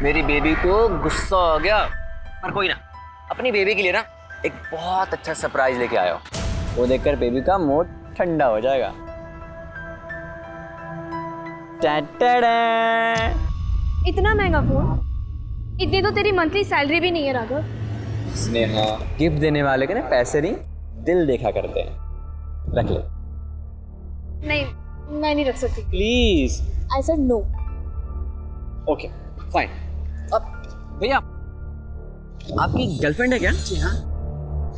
मेरी बेबी को गुस्सा हो गया, पर कोई ना, अपनी बेबी के लिए ना एक बहुत अच्छा सरप्राइज लेके आया हूं। वो देखकर बेबी का मूड ठंडा हो जाएगा। टा-टा-डा। इतना महंगा फोन? इतनी तो तेरी मंथली सैलरी भी नहीं है राघव। स्नेहा, गिफ्ट देने वाले के ना पैसे नहीं, दिल देखा करते हैं। रख ले। नहीं, मैं नहीं रख सकती। Please. I said no. Okay fine. अब भैया, आपकी गर्लफ्रेंड है क्या? जी हाँ।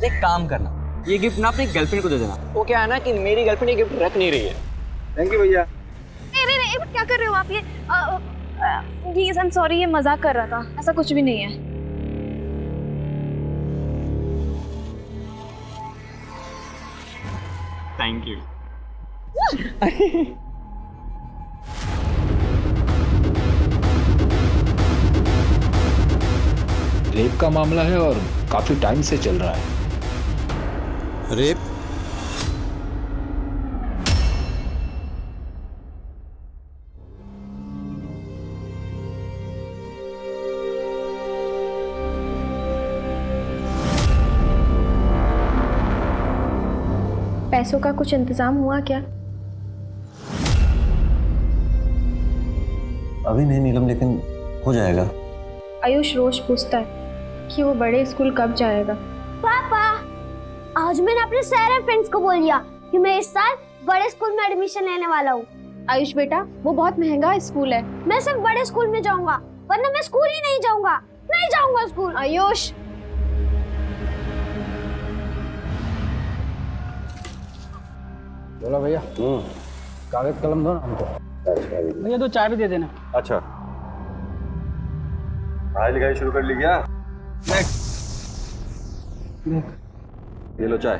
एक काम करना, ये गिफ्ट ना अपनी गर्लफ्रेंड को दे देना। वो क्या है ना कि मेरी गर्लफ्रेंड ये गिफ्ट रख नहीं रही है। थैंक यू भैया। नहीं, क्या कर रहे हो आप ये? प्लीज, आई एम सॉरी, ये मजाक कर रहा था, ऐसा कुछ भी नहीं है। Thank you. रेप का मामला है और काफी टाइम से चल रहा है। रेप? पैसों का कुछ इंतजाम हुआ क्या? अभी नहीं नीलम, लेकिन हो जाएगा। आयुष रोज पूछता है कि वो बड़े स्कूल कब जाएगा। पापा, आज मैंने अपने सारे फ्रेंड्स को बोल दिया कि मैं इस साल बड़े स्कूल में एडमिशन लेने वाला हूँ। आयुष बेटा, वो बहुत महंगा स्कूल है। मैं सिर्फ बड़े स्कूल में जाऊंगा, वरना मैं स्कूल ही नहीं जाऊंगा। नहीं जाऊंगा स्कूल। आयुष, बोला भैया, कागज कलम दो ना हमको। भैया 2 चाय भी दे देना। अच्छा, पढ़ाई लिखाई शुरू कर ली क्या? ये लो चाय।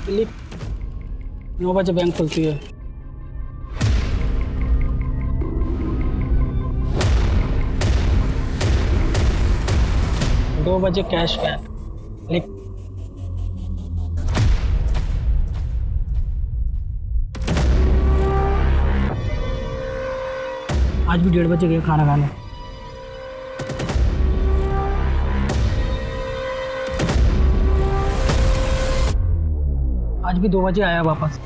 दिलीप, 9 बजे बैंक खुलती है। दो बजे कैश बैक लिख। आज भी 1:30 बजे गए खाना खाने। आज भी 2 बजे आया वापस।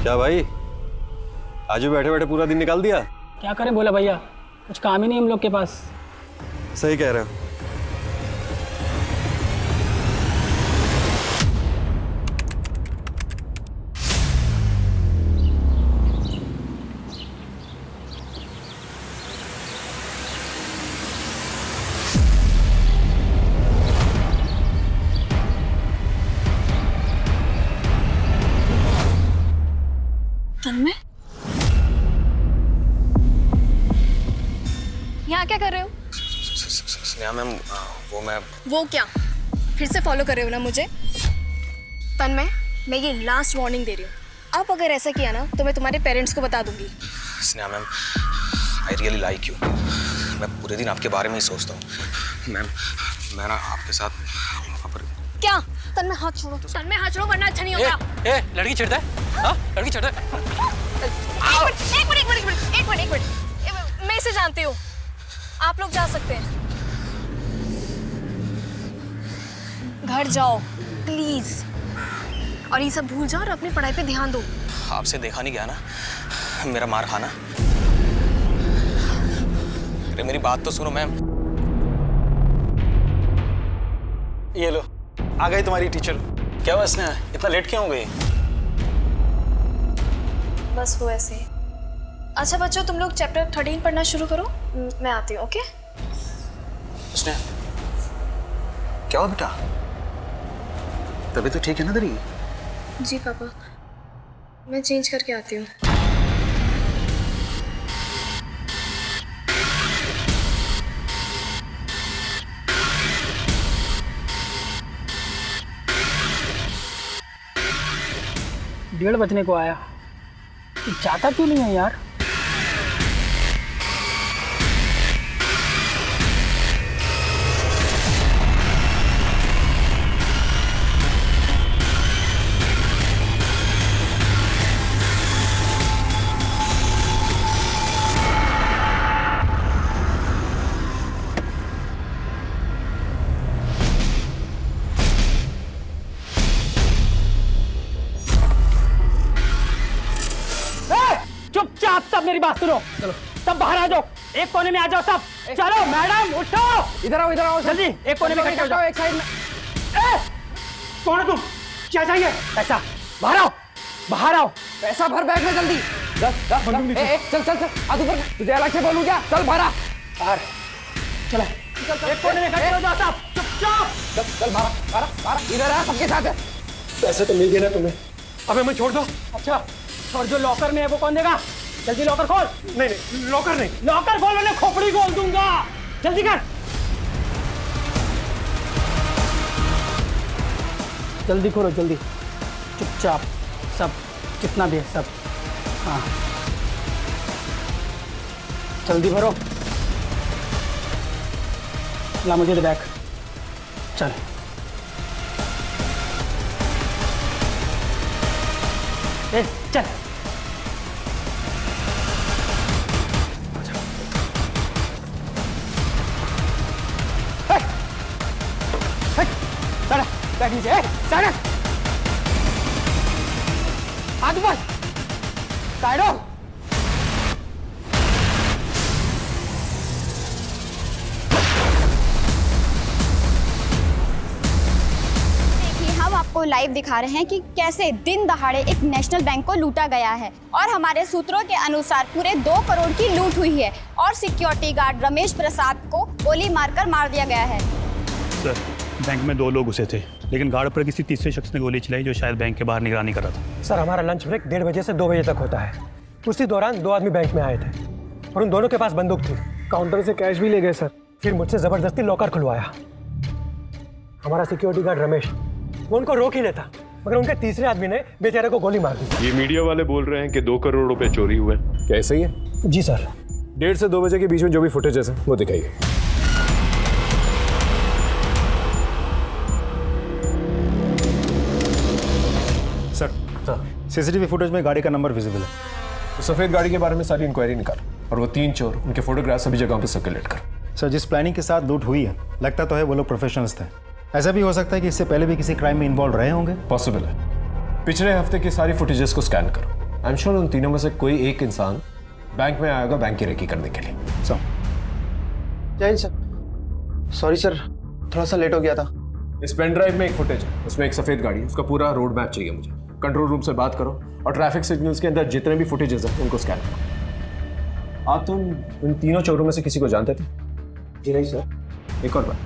क्या भाई, आज भी बैठे बैठे पूरा दिन निकाल दिया? क्या करें बोला भैया, कुछ काम ही नहीं हम लोग के पास। सही कह रहे हो। तन्मय, यहाँ क्या कर रहे हो? स्नेहा मैम, वो क्या फिर से फॉलो कर रहे हो ना मुझे? तन्मय, मैं ये लास्ट वार्निंग दे रही हूँ। अब अगर ऐसा किया ना तो मैं तुम्हारे पेरेंट्स को बता दूंगी। Sneha ma'am, I really like you. मैं पूरे दिन आपके बारे में ही सोचता हूँ मैम। मैं ना आपके साथ वहाँ पर। क्या? तन्मय हाथ छोड़ो, तन्मय हाथ छोड़ो, वरना अच्छा नहीं होगा। लड़की छेड़ता है? हाँ, लड़की छेड़ता है? एक मिनट, मैं इसे जानती हूँ। आप लोग जा सकते हैं, घर जाओ प्लीज, और ये सब भूल जाओ और अपनी पढ़ाई पे ध्यान दो। आपसे देखा नहीं गया ना मेरा मार खाना। अरे मेरी बात तो सुनो मैम। ये लो, आ गई तुम्हारी टीचर। क्या हुआ स्नेहा, इतना लेट क्यों हो गई? बस वो ऐसे ही। अच्छा बच्चों, तुम लोग चैप्टर 13 पढ़ना शुरू करो, मैं आती हूँ। ओके? स्नेहा, क्या हुआ बेटा? तबीयत तो ठीक है ना तेरी? जी पापा, मैं चेंज करके आती हूँ। 1:30 बजने को आया, तू जाता क्यों नहीं है यार? चुपचाप सब मेरी बात सुनो। चलो सब बाहर आ जाओ, एक कोने में आ जाओ सब। चलो मैडम उठो, इधर आओ जल्दी एक कोने में इकट्ठे हो जाओ। एक साइड में। कौन है तुम? क्या चाहिए? पैसा बाहर आओ, बाहर आओ। पैसा भर बैग में जल्दी। चल चल चल, आ तू तुझे अलग से बोलूं क्या? चल बाहर आ। बाहर चलो एक कोने में इकट्ठे हो जाओ सब, चुपचाप। चल चल बाहर इधर आ, सबके साथ है। पैसे तो मिल गए ना तुम्हें, अब हमें छोड़ दो। अच्छा, और जो लॉकर में है वो कौन देगा? जल्दी लॉकर खोल। नहीं लॉकर नहीं। लॉकर खोल वरना खोपड़ी खोल दूंगा। जल्दी कर, जल्दी खोलो जल्दी, चुपचाप सब, कितना भी है सब। हाँ जल्दी भरो। ला मुझे दे बैग। चल ए चल। बैठ नीचे, साइड हाथ ऊपर, साइड हो। हम आपको लाइव दिखा रहे हैं कि कैसे दिन दहाड़े एक नेशनल बैंक को लूटा गया है और हमारे सूत्रों के अनुसार पूरे 2 करोड़ की लूट हुई है और सिक्योरिटी गार्ड रमेश प्रसाद को गोली मारकर मार दिया गया है। सर, बैंक में 2 लोग घुसे थे, लेकिन गार्ड पर किसी तीसरे शख्स ने गोली चलाई जो शायद बैंक के बाहर निगरानी कर रहा था। सर, हमारा लंच ब्रेक 1:30 बजे से 2 बजे तक होता है। उसी दौरान 2 आदमी बैंक में आए थे और उन दोनों के पास बंदूक थी। काउंटर से कैश भी ले गए सर। फिर मुझसे जबरदस्ती लॉकर खुलवाया। हमारा सिक्योरिटी गार्ड रमेश वो उनको रोक ही लेता, मगर उनके तीसरे आदमी ने बेचारे को गोली मार दी। ये मीडिया वाले बोल रहे हैं कि 2 करोड़ रुपए चोरी हुए। क्या ऐसा ही है? जी सर। 1:30 से 2 बजे के बीच में जो भी फुटेजेस है वो दिखाइए। सर, सीसीटीवी फुटेज में गाड़ी का नंबर विजिबल है। तो सफेद गाड़ी के बारे में सारी इंक्वायरी निकाल और वो 3 चोर उनके फोटोग्राफ सभी जगहों पे सर्कुलेट कर। सर, जिस प्लानिंग के साथ लूट हुई है, लगता तो है वो लोग प्रोफेशनल्स थे। ऐसा भी हो सकता है कि इससे पहले भी किसी क्राइम में इन्वॉल्व रहे होंगे। पॉसिबल है। पिछले हफ्ते की सारी फुटेजेस को स्कैन करो। आई एम श्योर उन तीनों में से कोई एक इंसान बैंक में आएगा बैंक की रेकी करने के लिए। सर, जय सर, सॉरी सर, थोड़ा सा लेट हो गया था। इस पेन ड्राइव में एक फुटेज है, उसमें एक सफेद गाड़ी, उसका पूरा रोड मैप चाहिए मुझे। कंट्रोल रूम से बात करो और ट्रैफिक सिग्नल्स के अंदर जितने भी फुटेजेस हैं उनको स्कैन करो। आप तुम इन तीनों चोरों में से किसी को जानते थे? जी नहीं सर। एक और बात,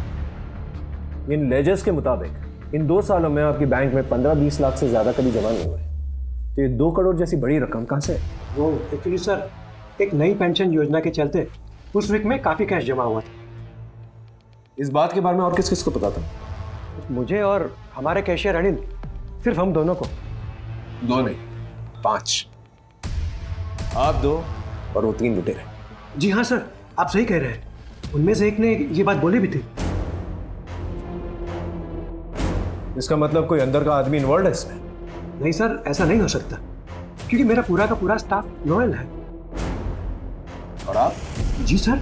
इन लेजर्स के मुताबिक इन 2 सालों में आपकी बैंक में 15-20 लाख से ज्यादा कभी जमा नहीं हुए, तो ये 2 करोड़ जैसी बड़ी रकम कहाँ से? वो एक्चुअली सर, एक नई पेंशन योजना के चलते उस वीक में काफी कैश जमा हुआ था। इस बात के बारे में और किस किस को पता था? मुझे और हमारे कैशियर अनिल, सिर्फ हम दोनों को। 2 नहीं, 5। आप 2 और वो 3 लुटेरे। जी हाँ सर, आप सही कह रहे हैं। उनमें से एक ने ये बात बोली भी थी। इसका मतलब कोई अंदर का आदमी इन्वॉल्व है इसमें? नहीं सर, ऐसा नहीं हो सकता, क्योंकि मेरा पूरा का पूरा स्टाफ लॉयल है। और आप? जी सर,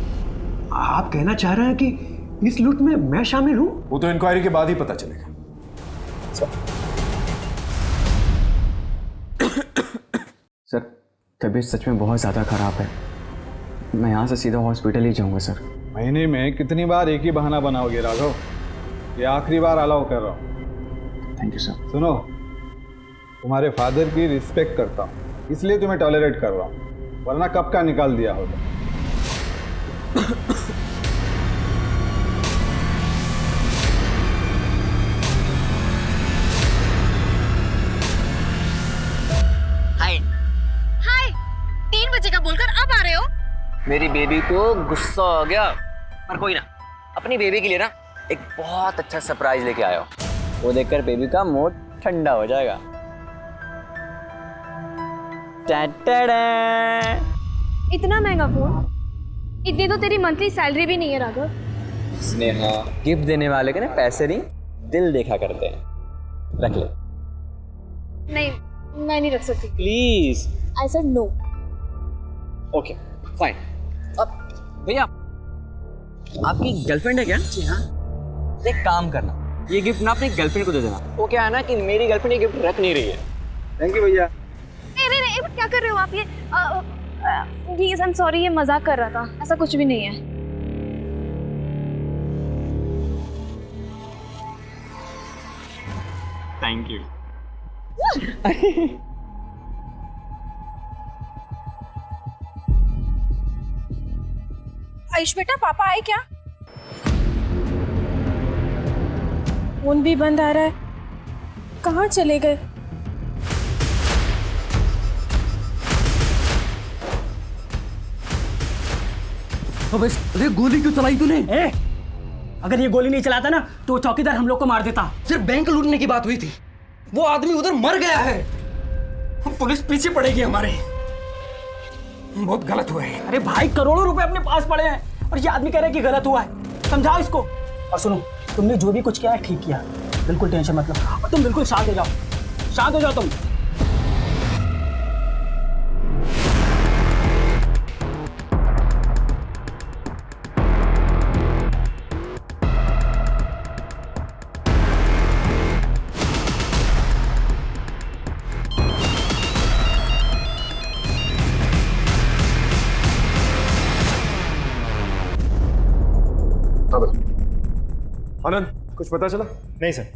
आप कहना चाह रहे हैं कि इस लूट में मैं शामिल हूं? वो तो इंक्वायरी के बाद ही पता चलेगा। सर, तबीयत सच में बहुत ज़्यादा ख़राब है। मैं यहाँ से सीधा हॉस्पिटल ही जाऊँगा सर। महीने में कितनी बार एक ही बहाना बनाओगे राघव? ये आखिरी बार अलाउ कर रहा हूँ। Thank you sir. सुनो, तुम्हारे फादर की रिस्पेक्ट करता हूँ, इसलिए तुम्हें टॉलरेट कर रहा हूँ, वरना कब का निकाल दिया होगा। हाय हाय, 3 बजे का बोलकर अब आ रहे हो? मेरी बेबी को गुस्सा हो गया, पर कोई ना, अपनी बेबी के लिए ना एक बहुत अच्छा सरप्राइज लेके आया हूँ। वो देखकर बेबी का मूड ठंडा हो जाएगा। इतना महंगा फोन, इतनी तो तेरी मंथली सैलरी भी नहीं है राघव। स्नेहा, गिफ्ट देने वाले के ना पैसे नहीं दिल देखा करते हैं। रख ले नहीं, मैं नहीं रख सकती। Please. I said no. Okay fine. अब भैया आपकी गर्लफ्रेंड है क्या? जी हाँ। एक काम करना, ये गिफ्ट ना अपनी गर्लफ्रेंड को दे देना। वो क्या है ना कि मेरी गर्लफ्रेंड ये गिफ्ट रख नहीं रही है। थैंक यू भैया। नहीं, क्या कर रहे हो आप ये? प्लीज आई एम सॉरी, ये मजाक कर रहा था, ऐसा कुछ भी नहीं है। Thank you. आयुष बेटा, पापा आए क्या? फोन भी बंद आ रहा है, कहाँ चले गए? अरे गोली क्यों चलाई तूने? अगर ये गोली नहीं चलाता ना तो चौकीदार हम लोग को मार देता। सिर्फ बैंक लूटने की बात हुई थी, वो आदमी उधर मर गया है। पुलिस पीछे पड़ेगी हमारे। बहुत गलत हुआ है। अरे भाई, करोड़ों रुपए अपने पास पड़े हैं और ये आदमी कह रहा है कि गलत हुआ है। समझाओ इसको। और सुनो, तुमने जो भी कुछ किया है ठीक किया, बिल्कुल टेंशन मत लो और तुम बिल्कुल शांत हो जाओ, शांत हो जाओ तुम। आनंद, कुछ पता चला? नहीं सर,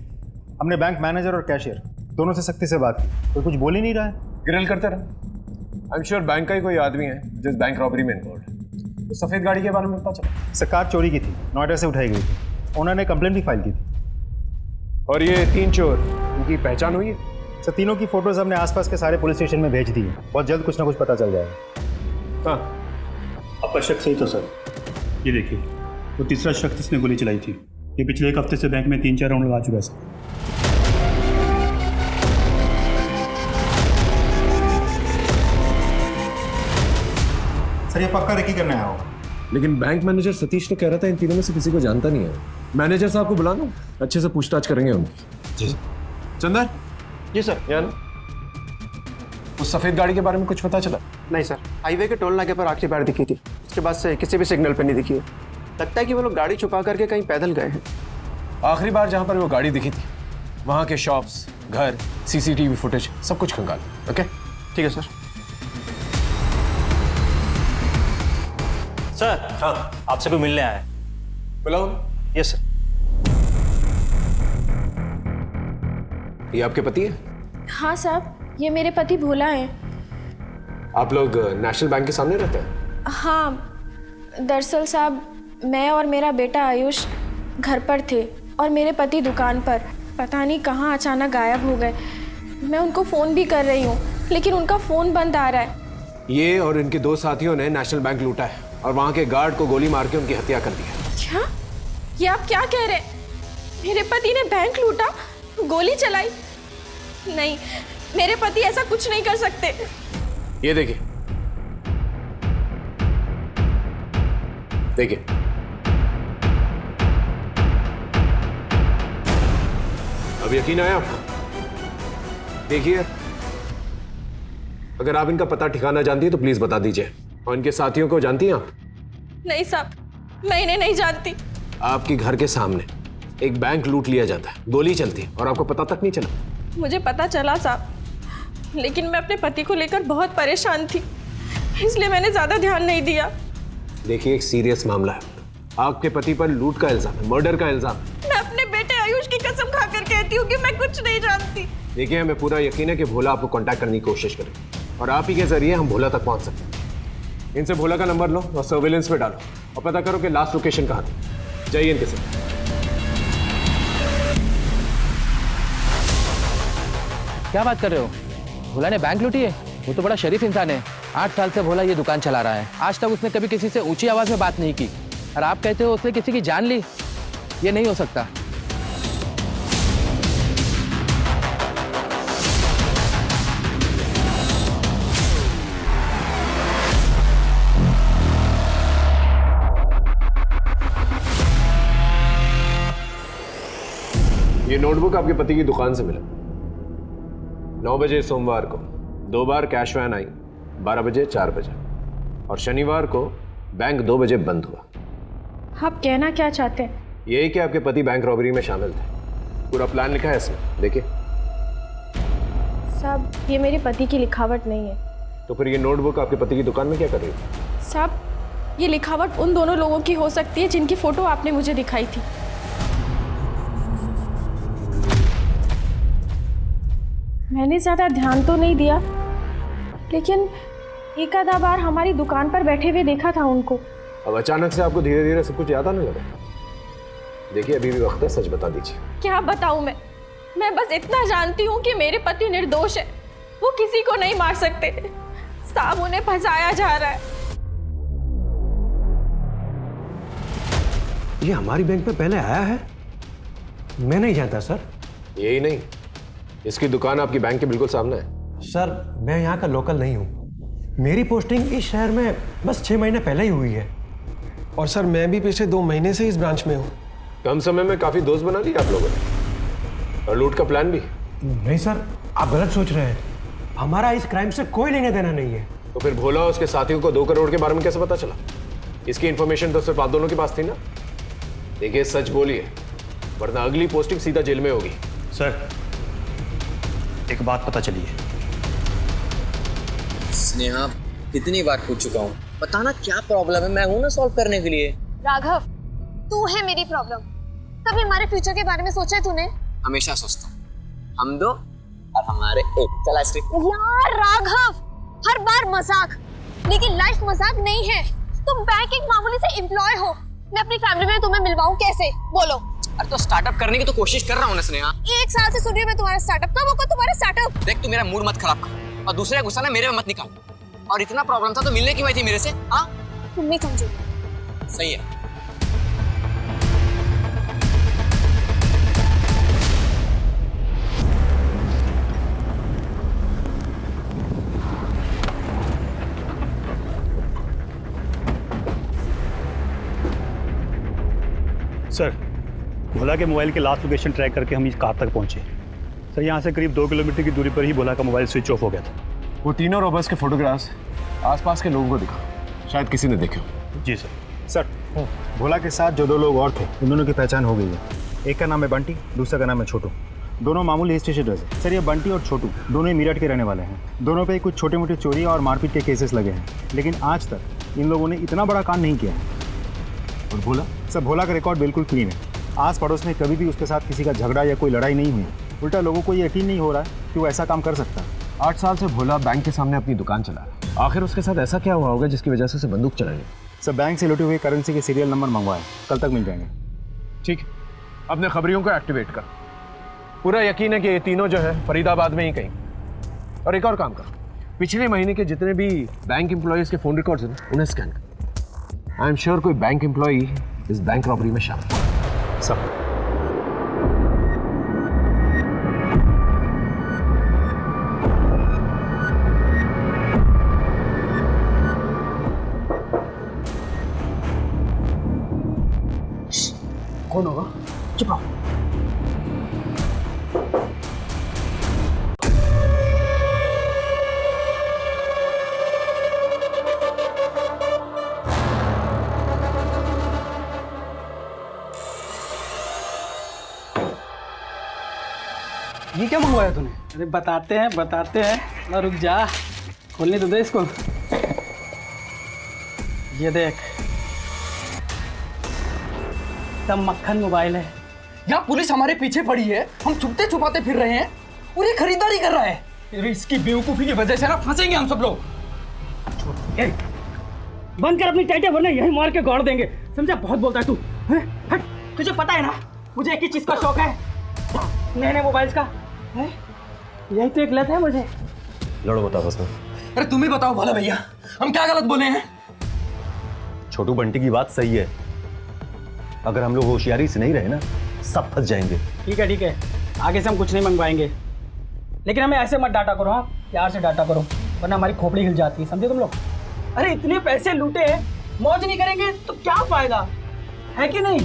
हमने बैंक मैनेजर और कैशियर दोनों से सख्ती से बात की, कोई कुछ बोल ही नहीं रहा है। ग्रिल करते रहे। आई एम श्योर बैंक का ही कोई आदमी है जिस बैंक रॉबरी में इन्वॉल्व है। तो सफेद गाड़ी के बारे में पता चला? सर, कार चोरी की थी, नोएडा से उठाई गई थी। ओनर ने कंप्लेंट भी फाइल की थी। और ये 3 चोर, उनकी पहचान हुई है? सर, तीनों की फोटोज हमने आसपास के सारे पुलिस स्टेशन में भेज दी है। बहुत जल्द कुछ ना कुछ पता चल जाएगा। हाँ, आपका शक सही तो सर। ये देखिए, वो तीसरा शख्स जिसने गोली चलाई थी, ये पिछले 1 हफ्ते से बैंक में 3-4 राउंड लगा चुका है सर। ये पक्का रेकी करने आया होगा। लेकिन बैंक मैनेजर सतीश तो कह रहा था इन तीनों में से किसी को जानता नहीं है। मैनेजर साहब को बुला लो, अच्छे से पूछताछ करेंगे उनकी। जी चंदर। जी सर। यार, उस सफेद गाड़ी के बारे में कुछ पता चला? नहीं सर, हाईवे के टोल नाके पर आखिरी बार दिखी थी, उसके बाद से किसी भी सिग्नल पे नहीं दिखी है। लगता है कि वो लोग गाड़ी छुपा करके कहीं पैदल गए हैं। आखिरी बार जहां पर वो गाड़ी दिखी थी वहां के शॉप्स, घर, सीसीटीवी फुटेज सब कुछ खंगाल। ओके, ठीक है सर। सर, हाँ, आपसे कोई मिलने आया है। बुलाओ। Yes sir. ये आपके पति है? हाँ साहब, ये मेरे पति भोला हैं। आप लोग नेशनल बैंक के सामने रहते हैं? हाँ, दरअसल साहब मैं और मेरा बेटा आयुष घर पर थे और मेरे पति दुकान पर। पता नहीं कहाँ अचानक गायब हो गए। मैं उनको फ़ोन भी कर रही हूँ लेकिन उनका फ़ोन बंद आ रहा है। ये और इनके 2 साथियों ने नेशनल बैंक लूटा है और वहाँ के गार्ड को गोली मार के उनकी हत्या कर दी है। क्या? ये आप क्या कह रहे हैं? मेरे पति ने बैंक लूटा, गोली चलाई? नहीं, मेरे पति ऐसा कुछ नहीं कर सकते। ये देखिए, देखिए, अब यकीन आया आपको? देखिए, अगर आप इनका पता ठिकाना जानती है तो प्लीज बता दीजिए। और इनके साथियों को जानती हैं आप? नहीं साहब, मैं इन्हें नहीं जानती। आपके घर के सामने एक बैंक लूट लिया जाता है, गोली चलती है और आपको पता तक नहीं चला? मुझे पता चला साहब, लेकिन मैं अपने पति को लेकर बहुत परेशान थी, इसलिए मैंने ज्यादा ध्यान नहीं दिया। देखिए, एक सीरियस मामला है। आपके पति पर लूट का इल्जाम है, मर्डर का इल्जाम है। मैं अपने बेटे आयुष की कसम खाकर कहती हूँ कि मैं कुछ नहीं जानती। देखिए, हमें पूरा यकीन है कि भोला आपको कांटेक्ट करने की कोशिश करेगा और आप ही के जरिए हम भोला तक पहुंच सकते हैं। इनसे भोला का नंबर लो और सर्विलेंस पे डालो और पता करो कि लास्ट लोकेशन कहाँ थी। जाइए इनके साथ। क्या बात कर रहे हो? भोला ने बैंक लूटी है? वो तो बड़ा शरीफ इंसान है। 8 साल से भोला ये दुकान चला रहा है, आज तक उसने कभी किसी से ऊंची आवाज में बात नहीं की और आप कहते हो उसने किसी की जान ली? ये नहीं हो सकता। ये नोटबुक आपके पति की दुकान से मिला। 9 बजे सोमवार को 2 बार कैश वैन आई, 12 बजे, 4 बजे, और शनिवार को बैंक 2 बजे बंद हुआ। आप कहना क्या चाहते हैं? यही कि आपके पति बैंक रॉबरी में शामिल थे। पूरा प्लान लिखा है इसमें, देखिए। साहब, ये मेरे पति की लिखावट नहीं है। तो फिर ये नोटबुक आपके पति की दुकान में क्या कर रही है? साहब, ये लिखावट उन दोनों लोगों की हो सकती है जिनकी फोटो आपने मुझे दिखाई थी। मैंने ज़्यादा ध्यान तो नहीं दिया, लेकिन एक आधा बार हमारी दुकान पर बैठे हुए देखा था उनको। अब अचानक से आपको धीरे धीरे सब कुछ याद आने लगा। देखिए, अभी भी वक्त है, सच बता दीजिए। क्या बताऊं मैं बस इतना जानती हूँ कि मेरे पति निर्दोष है। वो किसी को नहीं मार सकते। साहब, उन्हें फंसाया जा रहा है। ये हमारी बैंक में पहले आया है? मैं नहीं जानता सर। यही नहीं, इसकी दुकान आपकी बैंक के बिल्कुल सामने है। सर, मैं यहाँ का लोकल नहीं हूँ। मेरी पोस्टिंग इस शहर में बस 6 महीने पहले ही हुई है। और सर, मैं भी पिछले 2 महीने से इस ब्रांच में हूँ। कम समय में काफी दोस्त बना लिए आप लोगों ने, और लूट का प्लान भी। नहीं सर, आप गलत सोच रहे हैं। हमारा इस क्राइम से कोई लेना देना नहीं है। तो फिर भोला उसके साथियों को 2 करोड़ के बारे में कैसे पता चला? इसकी इन्फॉर्मेशन तो सिर्फ आप दोनों के पास थी ना? देखिए, सच बोलिए, वरना अगली पोस्टिंग सीधा जेल में होगी। सर, एक बात पता चली है। स्नेहा, कितनी बार पूछ चुका हूँ, बताना क्या प्रॉब्लम है, मैं हूं ना सॉल्व करने के लिए। राघव, तू है मेरी प्रॉब्लम। कभी हमारे फ्यूचर के बारे में सोचा है तूने? हमेशा सोचता हूँ, हम 2 और हमारे 1। चल आइसक्रीम। यार राघव, हर बार मजाक, लेकिन लाइफ मजाक नहीं है। तुम बैंक एक मामूली से एम्प्लॉय हो। मैं अपनी फैमिली में तुम्हें मिलवाऊं कैसे, बोलो? अरे तो स्टार्टअप करने की तो कोशिश कर रहा हूँ ना स्नेहा। 1 साल से सुन रही हूं मैं तुम्हारा स्टार्टअप। कब होगा तुम्हारा स्टार्टअप? देख, तू मेरा मूड मत खराब कर और दूसरे गुस्सा ना मेरे में मत निकाल। और इतना प्रॉब्लम था तो मिलने की वजह थी मेरे से। हाँ, तुम नहीं समझोगे। सही है। सर, भोला के मोबाइल के लास्ट लोकेशन ट्रैक करके हम इस कार तक पहुंचे। सर, यहाँ से करीब 2 किलोमीटर की दूरी पर ही भोला का मोबाइल स्विच ऑफ हो गया था। वो तीनों रॉबर्स के फोटोग्राफ्स आसपास के लोगों को दिखा, शायद किसी ने देखे हो। जी सर। सर, भोला के साथ जो 2 लोग और थे, उन दोनों की पहचान हो गई है। एक का नाम है बंटी, दूसरा का नाम है छोटू। दोनों मामूली स्टेशनर्स हैं। सर, ये बंटी और छोटू दोनों ही मेरठ के रहने वाले हैं। दोनों पे कुछ छोटे मोटे चोरी और मारपीट के केसेस लगे हैं, लेकिन आज तक इन लोगों ने इतना बड़ा काम नहीं किया है। और भोला? सर, भोला का रिकॉर्ड बिल्कुल क्लीन है। आस पड़ोस में कभी भी उसके साथ किसी का झगड़ा या कोई लड़ाई नहीं हुई। उल्टा लोगों को ये यकीन नहीं हो रहा है कि वो ऐसा काम कर सकता है। 8 साल से भोला बैंक के सामने अपनी दुकान चला रहा है। आखिर उसके साथ ऐसा क्या हुआ होगा जिसकी वजह से उसे बंदूक चलाई? सर, बैंक से लुटी हुई करेंसी के सीरियल नंबर मंगवाए, कल तक मिल जाएंगे। ठीक है, अपने खबरियों को एक्टिवेट कर। पूरा यकीन है कि ये तीनों जो है फरीदाबाद में ही कहीं। और एक और काम कर, पिछले महीने के जितने भी बैंक एम्प्लॉयज के फोन रिकॉर्ड्स हैं उन्हें स्कैन कर। आई एम श्योर कोई बैंक एम्प्लॉई इस बैंक रॉबरी में शामिल है। सब कौन होगा? चुप रहो। ये क्या मंगवाया तूने? अरे बताते हैं ना, रुक जा, खोलने तो दे इसको। ये देख, सब मक्खन मोबाइल है। यहाँ पुलिस हमारे पीछे पड़ी है, हम छुपते छुपाते फिर रहे हैं और ये खरीदारी कर रहा है। अरे इसकी बेवकूफ़ी की वजह से ना फंसेंगे हम सब लोग। बंद कर अपनी टाइटें, वरना यही मार के गाड़ देंगे, समझा? बहुत बोलता है तू। हट, तुझे पता है ना मुझे एक ही चीज़ का शौक है, नए नए मोबाइल्स का। यही तो एक लत है मुझे। लड़ो बताओ बस में। अरे तुम ही बताओ भोला भैया, हम क्या गलत बोले हैं? छोटू बंटी की बात सही है, अगर हम लोग होशियारी से नहीं रहे ना, सब फंस जाएंगे। ठीक है, आगे से हम कुछ नहीं मंगवाएंगे, लेकिन हमें ऐसे मत डांटा करो। हाँ, प्यार से डांटा करो, वरना हमारी खोपड़ी हिल जाती है, समझे तुम लोग? अरे इतने पैसे लूटे हैं, मौज नहीं करेंगे तो क्या फायदा है कि नहीं?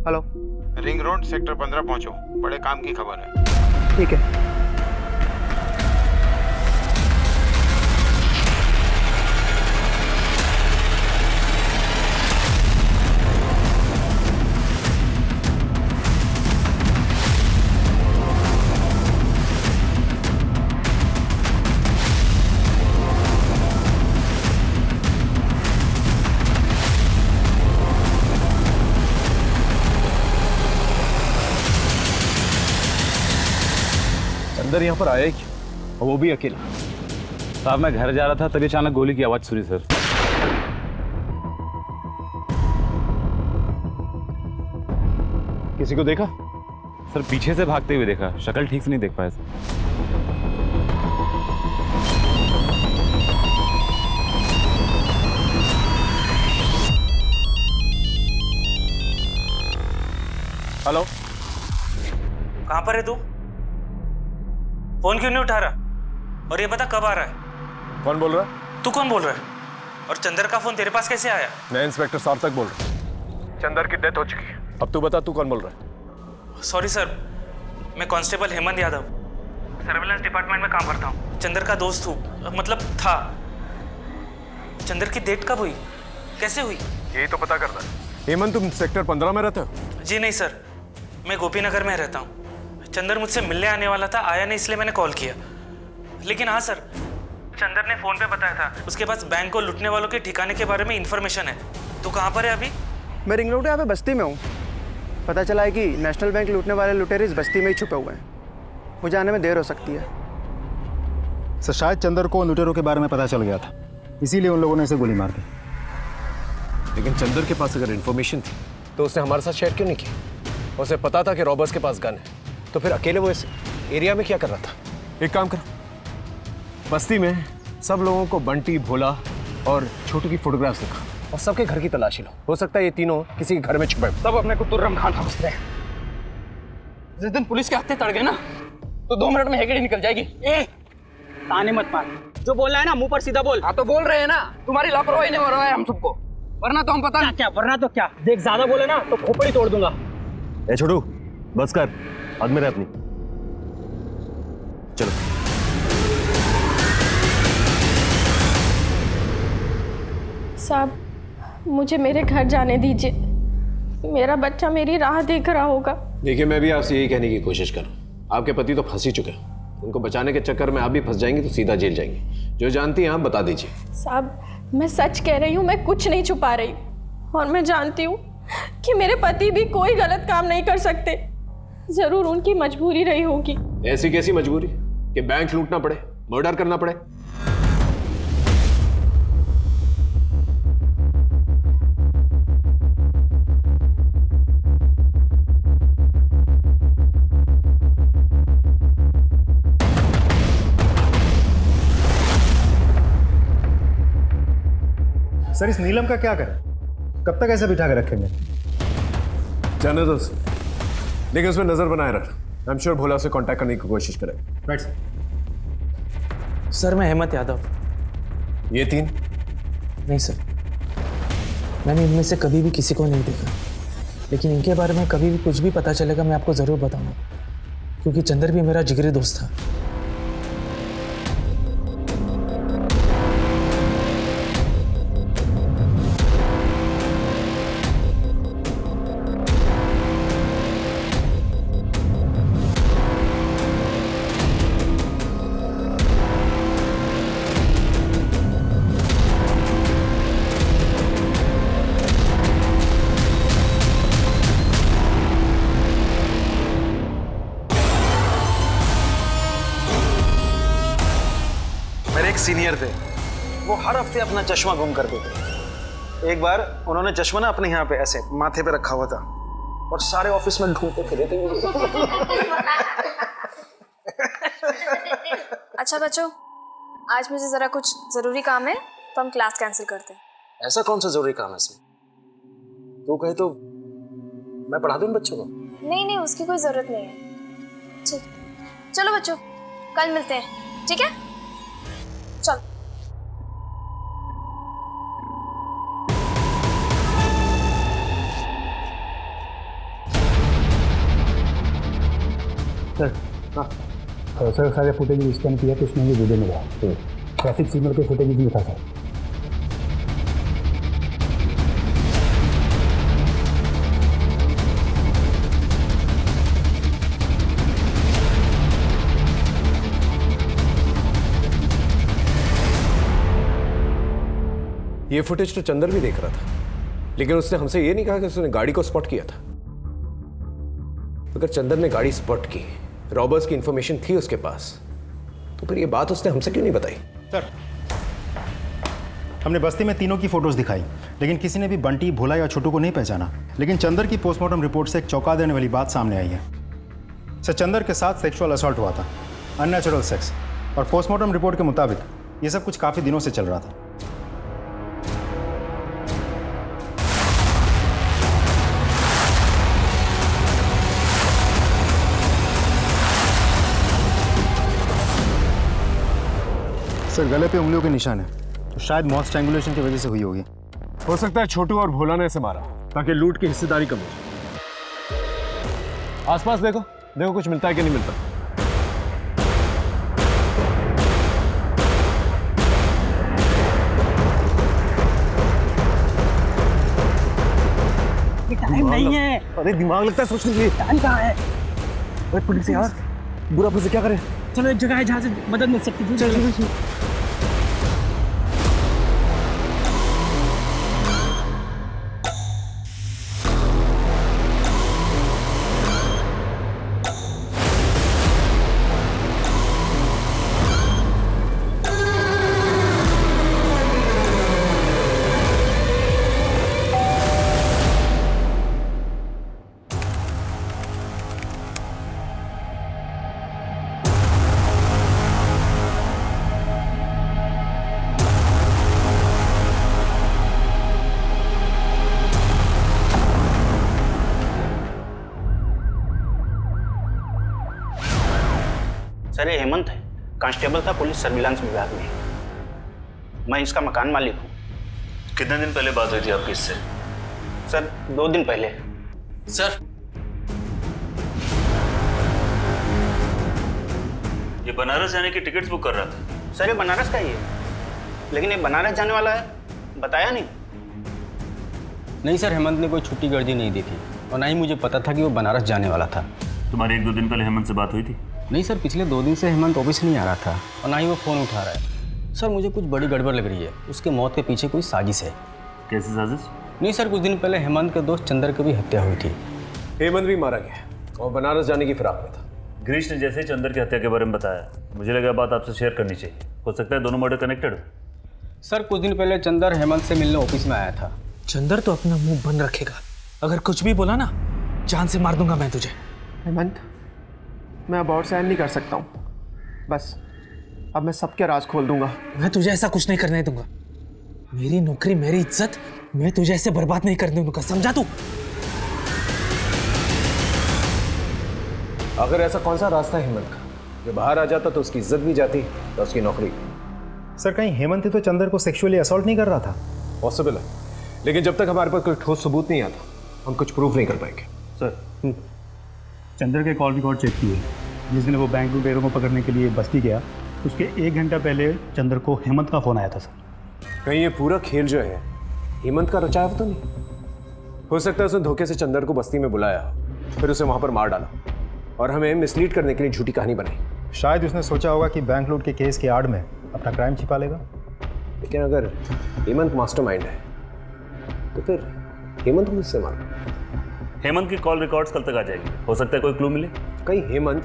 हेलो, रिंग रोड सेक्टर 15 पहुंचो, बड़े काम की खबर है। ठीक है। अंदर यहाँ पर आया ही क्यों, और वो भी अकेला? साहब मैं घर जा रहा था तभी अचानक गोली की आवाज सुनी सर। किसी को देखा? सर पीछे से भागते हुए देखा, शक्ल ठीक से नहीं देख पाया सर। हेलो, कहाँ पर है तू? फोन क्यों नहीं उठा रहा? और ये बता कब आ रहा है? कौन बोल रहा है? तू कौन बोल रहा है? और चंदर का फोन तेरे पास कैसे आया? मैं इंस्पेक्टर सार्थक बोल रहा हूँ। चंदर की डेथ हो चुकी है। अब तू बता, तू कौन बोल रहा है? सॉरी सर, मैं constable Hemant Yadav, surveillance department में काम करता हूँ। चंदर का दोस्त हूँ, मतलब था। चंदर की डेथ कब हुई, कैसे हुई? यही तो पता करना है। हेमंत, तुम सेक्टर 15 में रहते हो? जी नहीं सर, मैं गोपीनगर में रहता हूँ। चंदर मुझसे मिलने आने वाला था, आया नहीं, इसलिए मैंने कॉल किया। लेकिन हाँ सर, चंदर ने फोन पे बताया था उसके पास बैंक को लूटने वालों के ठिकाने के बारे में इंफॉर्मेशन है। तो कहाँ पर है अभी? मैं रिंग रोड यहाँ पे बस्ती में हूँ। पता चला है कि नेशनल बैंक लूटने वाले लुटेरे इस बस्ती में ही छुपे हुए हैं। मुझे आने में देर हो सकती है। सर शायद चंदर को लुटेरों के बारे में पता चल गया था, इसीलिए उन लोगों ने इसे गोली मार दी। लेकिन चंदर के पास अगर इन्फॉर्मेशन थी तो उसने हमारे साथ शेयर क्यों नहीं की? उसे पता था कि रॉबर्स के पास गन है, तो फिर अकेले वो इस एरिया में क्या कर रहा था? एक काम करो, बस्ती में सब लोगों को बंटी, भोला और छोटू की फोटोग्राफ्स दिखा और सबके घर की तलाशी लो। हो सकता है ये तीनों किसी के घर में छुपे। सब अपने को तुर्रम खान समझते हैं। जिस दिन पुलिस के हत्थे तड़ गए ना, तो 2 मिनट में हेगड़ी निकल जाएगी। ए, ताने मत मार, जो बोलना है ना मुंह पर सीधा बोल। हाँ तो बोल रहे हैं ना, तुम्हारी लापरवाही ने मरवाया है हम सबको, वरना तो हम पता नहीं क्या, वरना तो क्या। देख ज्यादा बोले ना तो खोपड़ी तोड़ दूंगा। ए छोटू, बस कर, आदमी रह अपनी। चलो। साहब, मुझे मेरे घर जाने दीजिए। मेरा बच्चा मेरी राह देख रहा होगा। देखिए, मैं भी आपसे यही कहने की कोशिश कर रहा हूँ। आपके पति तो फंस ही चुके हैं, उनको बचाने के चक्कर में आप भी फंस जाएंगी तो सीधा जेल जाएंगे। जो जानती हैं आप बता दीजिए। साहब, मैं सच कह रही हूँ, मैं कुछ नहीं छुपा रही। और मैं जानती हूँ कि मेरे पति भी कोई गलत काम नहीं कर सकते। जरूर उनकी मजबूरी रही होगी। ऐसी कैसी मजबूरी कि बैंक लूटना पड़े, मर्डर करना पड़े? सर इस नीलम का क्या करें? कब तक ऐसे बिठा के रखेंगे? जाने दो, लेकिन उसमें नजर बनाए रख। आई एम श्योर भोला से कांटेक्ट करने की कोशिश करेगा। राइट सर, मैं हेमंत यादव। ये तीन? नहीं सर, मैंने इनमें से कभी भी किसी को नहीं देखा, लेकिन इनके बारे में कभी भी कुछ भी पता चलेगा मैं आपको ज़रूर बताऊंगा, क्योंकि चंदर भी मेरा जिगरी दोस्त था। सीनियर थे, वो हर हफ्ते अपना चश्मा गुम कर देते। एक बार उन्होंने चश्मा ना अपने यहाँ पे ऐसे माथे पे रखा हुआ था और सारे ऑफिस में ढूंढते फिरे थे। अच्छा बच्चों, आज मुझे ज़रा कुछ ज़रूरी काम है, तो हम क्लास कैंसिल करते हैं। ऐसा कौन सा जरूरी काम है इसमें? तू कहे तो मैं पढ़ा दूँ इन बच्चों को? नहीं नहीं, उसकी कोई ज़रूरत नहीं है। ठीक, चलो बच्चों, कल मिलते हैं, ठीक है? चल। सर हाँ सर सारे फुटेज स्कैन किया तो उसमें ये वीडियो मिला। ट्रैफिक सिग्नल के फुटेज भी था सर। ये फुटेज तो चंदर भी देख रहा था, लेकिन उसने हमसे ये नहीं कहा कि उसने गाड़ी को स्पॉट किया था। अगर चंदर ने गाड़ी स्पॉट की, रॉबर्स की इंफॉर्मेशन थी उसके पास, तो फिर ये बात उसने हमसे क्यों नहीं बताई? सर हमने बस्ती में तीनों की फोटोज दिखाई, लेकिन किसी ने भी बंटी, भोला या छोटू को नहीं पहचाना। लेकिन चंदर की पोस्टमार्टम रिपोर्ट से एक चौंका देने वाली बात सामने आई है। सर चंदर के साथ सेक्सुअल असॉल्ट हुआ था, अननेचुरल सेक्स, और पोस्टमार्टम रिपोर्ट के मुताबिक ये सब कुछ काफ़ी दिनों से चल रहा था। सर गले पे उंगलियों के निशान है, तो शायद मौत स्ट्रैंगुलेशन की वजह से हुई होगी। हो सकता है छोटू और भोला ने इसे मारा ताकि लूट की हिस्सेदारी कम हो। आसपास देखो देखो कुछ मिलता है कि नहीं मिलता। टाइम नहीं है। अरे दिमाग लगता है सोचने के लिए। टाइम कहाँ है? अरे पुलिस यार, बुरा फंसे क्या करें? चलो एक जगह है जहाँ से मदद मिल सकती है। चलो सर ये हेमंत है, कांस्टेबल था पुलिस सर्विलांस विभाग में। मैं इसका मकान मालिक हूँ। कितने दिन पहले बात हुई थी आपकी इससे? सर 2 दिन पहले। सर ये बनारस जाने की टिकट्स बुक कर रहा था। सर ये बनारस का ही है, लेकिन ये बनारस जाने वाला है बताया नहीं। नहीं सर, हेमंत ने कोई छुट्टी गर्दी नहीं दी थी, और ना ही मुझे पता था कि वो बनारस जाने वाला था। तुम्हारी 1-2 दिन पहले हेमंत से बात हुई थी? नहीं सर, पिछले 2 दिन से हेमंत ऑफिस नहीं आ रहा था, और ना ही वो फ़ोन उठा रहा है। सर मुझे कुछ बड़ी गड़बड़ लग रही है, उसके मौत के पीछे कोई साजिश है। कैसी साजिश? नहीं सर, कुछ दिन पहले हेमंत के दोस्त चंदर की भी हत्या हुई थी। हेमंत भी मारा गया और बनारस जाने की फिराक में था। ग्रीश ने जैसे ही चंदर की हत्या के बारे में बताया, मुझे लगा बात आपसे शेयर करनी चाहिए। हो सकता है दोनों मर्डर कनेक्टेड हो। सर कुछ दिन पहले चंदर हेमंत से मिलने ऑफिस में आया था। चंदर तो अपना मुंह बंद रखेगा, अगर कुछ भी बोला ना जान से मार दूंगा मैं तुझे। हेमंत, मैं अब और सहन नहीं कर सकता हूँ। बस अब मैं सबके राज खोल दूंगा। मैं तुझे ऐसा कुछ नहीं करने दूंगा। मेरी नौकरी, मेरी इज्जत, मैं तुझे ऐसे बर्बाद नहीं करने दूंगा, समझा तू? अगर ऐसा कौन सा रास्ता है हेमंत का, जो बाहर आ जाता तो उसकी इज्जत भी जाती तो उसकी नौकरी। सर कहीं हेमंत तो चंदर को सेक्सुअली असॉल्ट नहीं कर रहा था? पॉसिबल है, लेकिन जब तक हमारे पास कोई ठोस सबूत नहीं आता हम कुछ प्रूफ नहीं कर पाएंगे। सर चंदर के कॉल रिकॉर्ड चेक किए। जिस दिन वो बैंक लुटेरों को पकड़ने के लिए बस्ती गया, उसके 1 घंटा पहले चंदर को हेमंत का फ़ोन आया था। सर कहीं ये पूरा खेल जो है हेमंत का रचाया तो नहीं? हो सकता है उसने धोखे से चंदर को बस्ती में बुलाया, फिर उसे वहां पर मार डाला और हमें मिसलीड करने के लिए झूठी कहानी बनाई। शायद उसने सोचा होगा कि बैंक लूट के केस की आड़ में अपना क्राइम छिपा लेगा। लेकिन अगर हेमंत मास्टरमाइंड है तो फिर हेमंत को किससे मारा? हेमंत की कॉल रिकॉर्ड्स कल तक आ जाएगी, हो सकता है कोई क्लू मिले। कहीं हेमंत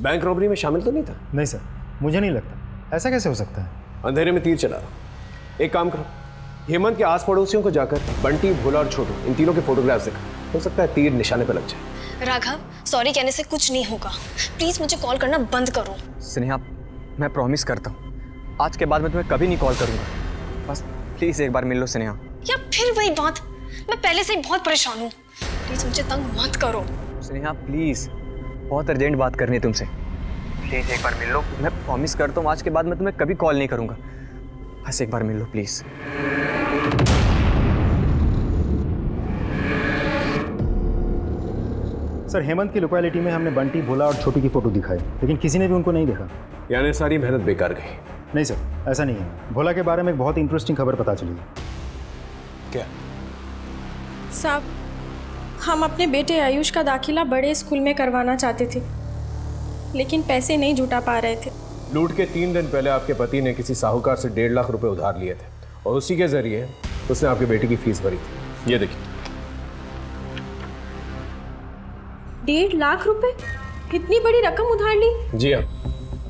बैंक रॉबरी में शामिल तो नहीं था? नहीं सर, मुझे नहीं लगता। ऐसा कैसे हो सकता है? अंधेरे में तीर चला रहा। एक काम करो, हेमंत के आस पड़ोसियों को जाकर बंटी, भोला और छोटू इन तीनों के फोटोग्राफ्स दिखा। हो सकता है तीर निशाने पर लग जाए। राघव, सॉरी कहने से कुछ नहीं होगा। प्लीज मुझे कॉल करना बंद करो। स्नेहा, मैं प्रॉमिस करता हूँ आज के बाद मैं तुम्हें कभी नहीं कॉल करूँगा। बस प्लीज़ एक बार मिल लो स्नेहा। या फिर वही बात, मैं पहले से ही बहुत परेशान हूँ। प्लीज मुझे तंग मत करो। स्नेहा प्लीज़, बहुत अर्जेंट बात करनी है तुमसे। प्लीज़ एक बार मिल लो। मैं प्रॉमिस करता हूँ आज के बाद मैं तुम्हें कभी कॉल नहीं करूँगा। बस एक बार मिल लो प्लीज़। सर हेमंत की लोकेलिटी में हमने बंटी, भोला और छोटू की फोटो दिखाई, लेकिन किसी ने भी उनको नहीं देखा। यानी सारी मेहनत बेकार गई? नहीं सर, ऐसा नहीं है। भोला के बारे में एक बहुत इंटरेस्टिंग खबर पता चली। क्या? साहब, हम अपने बेटे आयुष का दाखिला बड़े स्कूल में करवाना चाहते थे, लेकिन पैसे नहीं जुटा पा रहे थे। लूट के 3 दिन पहले आपके पति ने किसी साहूकार से 1.5 लाख रुपए उधार लिए थे और उसी के जरिए उसने आपके बेटे की फीस भरी थी। ये देखिए। 1.5 लाख रुपए? इतनी बड़ी रकम उधार ली? जी हाँ,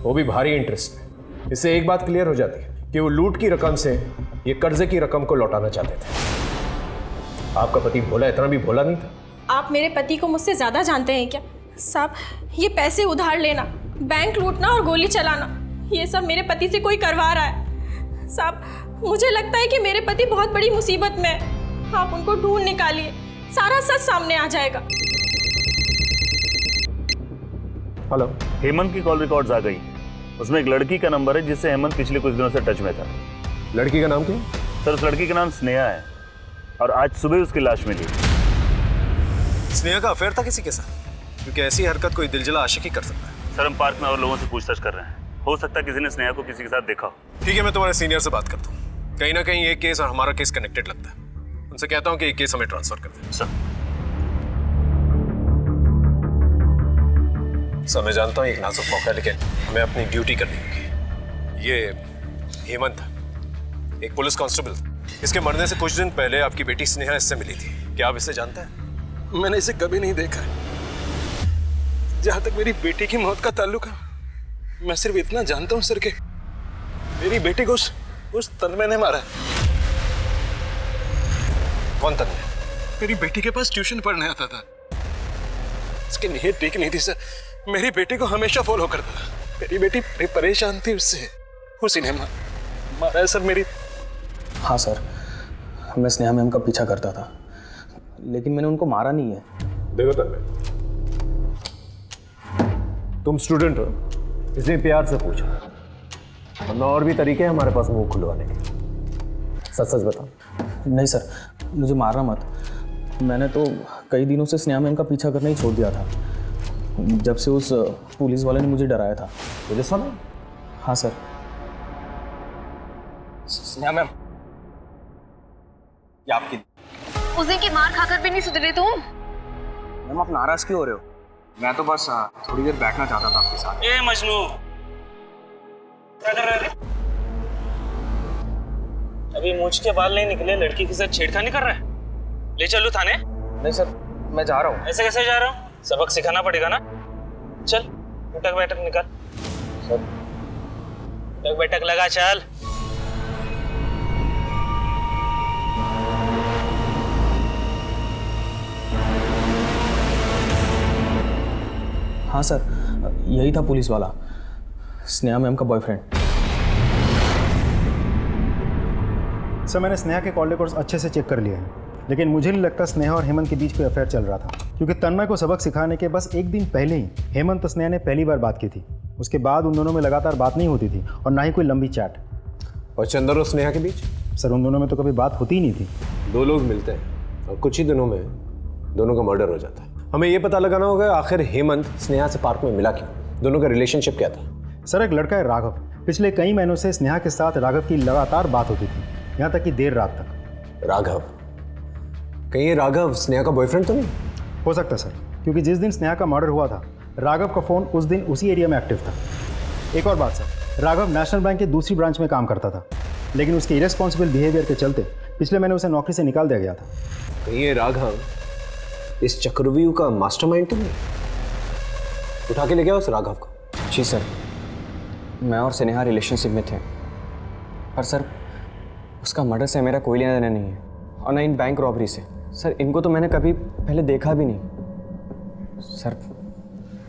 वो भी भारी इंटरेस्ट में। इससे एक बात क्लियर हो जाती है कि वो लूट की रकम से ये कर्जे की रकम को लौटाना चाहते थे। आपका पति भोला इतना भी भोला नहीं था। आप मेरे पति को मुझसे ज़्यादा जानते हैं क्या? साहब, ये पैसे उधार लेना, बैंक लूटना और गोली चलाना, ये सब मेरे पति से कोई करवा रहा है। साहब, मुझे लगता है कि मेरे पति बहुत बड़ी मुसीबत में है। आप उनको ढूंढ निकालिए, सारा सच सामने आ जाएगा। हेलो, हेमंत की कॉल रिकॉर्ड्स आ गई। उसमें एक लड़की का नंबर है जिससे हेमंत पिछले कुछ दिनों से टच में था। लड़की का नाम क्या? सर, उस लड़की का नाम स्नेहा है और आज सुबह उसकी लाश मिली। स्नेहा का अफेयर था किसी के साथ? क्योंकि ऐसी हरकत कोई दिलजला आशिक ही कर सकता है। सर, हम पार्क में और लोगों से पूछताछ कर रहे हैं। हो सकता है किसी ने स्नेहा को किसी के साथ देखा हो। ठीक है, मैं तुम्हारे सीनियर से बात करता हूँ। कहीं ना कहीं ये केस और हमारा केस कनेक्टेड लगता है। उनसे कहता हूँ कि ये केस हमें ट्रांसफर कर दें। सर, मैं जानता हूँ एक नाजुक मौका है, लेकिन हमें अपनी ड्यूटी करनी होगी। ये हेमंत एक पुलिस कांस्टेबल, इसके मरने से कुछ दिन पहले आपकी बेटी स्नेहा इससे मिली थी। क्या आप इसे जानते हैं? मैंने इसे कभी नहीं देखा है। जहां तक मेरी बेटी की मौत का ताल्लुक है, मैं सिर्फ इतना जानता हूं सर कि मेरी बेटी को उस तन्मय ने मारा है। कौन तन्मय? मेरी बेटी के पास ट्यूशन पढ़ने आता था। उसकी नीयत ठीक नहीं थी सर। मेरी बेटी को हमेशा फॉलो करता था। मेरी बेटी बड़ी परेशान थी उससे, उसी ने मारा है सर मेरी। हाँ सर, मैं स्नेहा मैम का पीछा करता था, लेकिन मैंने उनको मारा नहीं है। देखो तन्मय, तुम स्टूडेंट हो, इसलिए प्यार से पूछो, वरना और भी तरीके हैं हमारे पास मुंह खुलवाने के। सच सच बताओ। नहीं सर, मुझे मारना मत। मैंने तो कई दिनों से स्नेहा मैम का पीछा करना ही छोड़ दिया था, जब से उस पुलिस वाले ने मुझे डराया था। पुलिस वाला? हाँ सर। स्नेहा मैम, ये आपकी। उस दिन की मार खाकर भी नहीं सुधरे तुम। मैम, आप नाराज क्यों हो रहे हो? मैं तो बस थोड़ी देर बैठना चाहता था आपके साथ। ए मजनू, क्या कर रहे थे? अभी मूंछ के बाल नहीं निकले, लड़की के साथ छेड़खानी कर रहा है? ले चलूं थाने? नहीं सर, मैं जा रहा हूँ। ऐसे कैसे जा रहा हूँ? सबक सिखाना पड़ेगा ना। चल, उठक बैठक निकाल। सर, उठक बैठक लगा, चल। हाँ सर, यही था पुलिस वाला, स्नेहा मैम का बॉयफ्रेंड। सर, मैंने स्नेहा के कॉल रिकॉर्ड्स अच्छे से चेक कर लिए हैं, लेकिन मुझे नहीं लगता स्नेहा और हेमंत के बीच कोई अफेयर चल रहा था, क्योंकि तन्मय को सबक सिखाने के बस एक दिन पहले ही हेमंत और स्नेहा ने पहली बार बात की थी। उसके बाद उन दोनों में लगातार बात नहीं होती थी और ना ही कोई लंबी चैट। और चंदर और स्नेहा के बीच? सर, उन दोनों में तो कभी बात होती ही नहीं थी। 2 लोग मिलते हैं और कुछ ही दिनों में दोनों का मर्डर हो जाता है। हमें ये पता लगाना होगा आखिर हेमंत स्नेहा से पार्क में मिला क्यों, दोनों का रिलेशनशिप क्या था। सर, एक लड़का है राघव, पिछले कई महीनों से स्नेहा के साथ राघव की लगातार बात होती थी, यहाँ तक कि देर रात तक। राघव? कहीं ये राघव स्नेहा का बॉयफ्रेंड तो नहीं? हो सकता सर, क्योंकि जिस दिन स्नेहा का मर्डर हुआ था, राघव का फ़ोन उस दिन उसी एरिया में एक्टिव था। एक और बात सर, राघव नेशनल बैंक के दूसरी ब्रांच में काम करता था, लेकिन उसके इरेस्पॉन्सिबल बिहेवियर के चलते पिछले महीने उसे नौकरी से निकाल दिया गया था। कहीं ये राघव इस चक्रव्यूह का मास्टरमाइंड तो नहीं? उठा के ले गया उस राघव को? जी सर, मैं और स्नेहा रिलेशनशिप में थे, पर सर उसका मर्डर से मेरा कोई लेना देना नहीं है, और ना इन बैंक रॉबरी से। सर, इनको तो मैंने कभी पहले देखा भी नहीं। सर,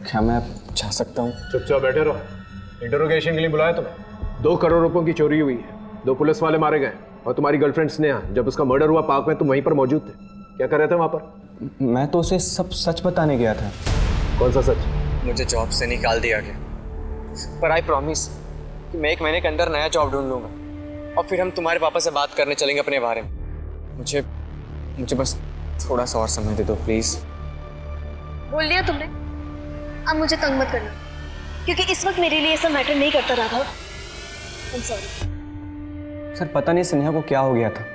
क्या मैं जा सकता हूँ? चुपचाप बैठे रहो। इंटरोगेशन के लिए बुलाया तुम्हें? 2 करोड़ रुपयों की चोरी हुई है, 2 पुलिस वाले मारे गए, और तुम्हारी गर्लफ्रेंड स्नेहा, जब उसका मर्डर हुआ पार्क में तुम वहीं पर मौजूद थे। क्या कर रहे थे वहाँ पर? मैं तो उसे सब सच बताने गया था। कौन सा सच? मुझे जॉब से निकाल दिया गया, पर आई प्रॉमिस कि मैं 1 महीने के अंदर नया जॉब ढूंढ लूँगा, और फिर हम तुम्हारे पापा से बात करने चलेंगे अपने बारे में। मुझे बस थोड़ा सा और समय दे दो प्लीज़। बोल दिया तुमने, अब मुझे तंग मत करना, क्योंकि इस वक्त मेरे लिए ऐसा मैटर नहीं करता Raghav. I am sorry. Sir पता नहीं स्नेहा को क्या हो गया था,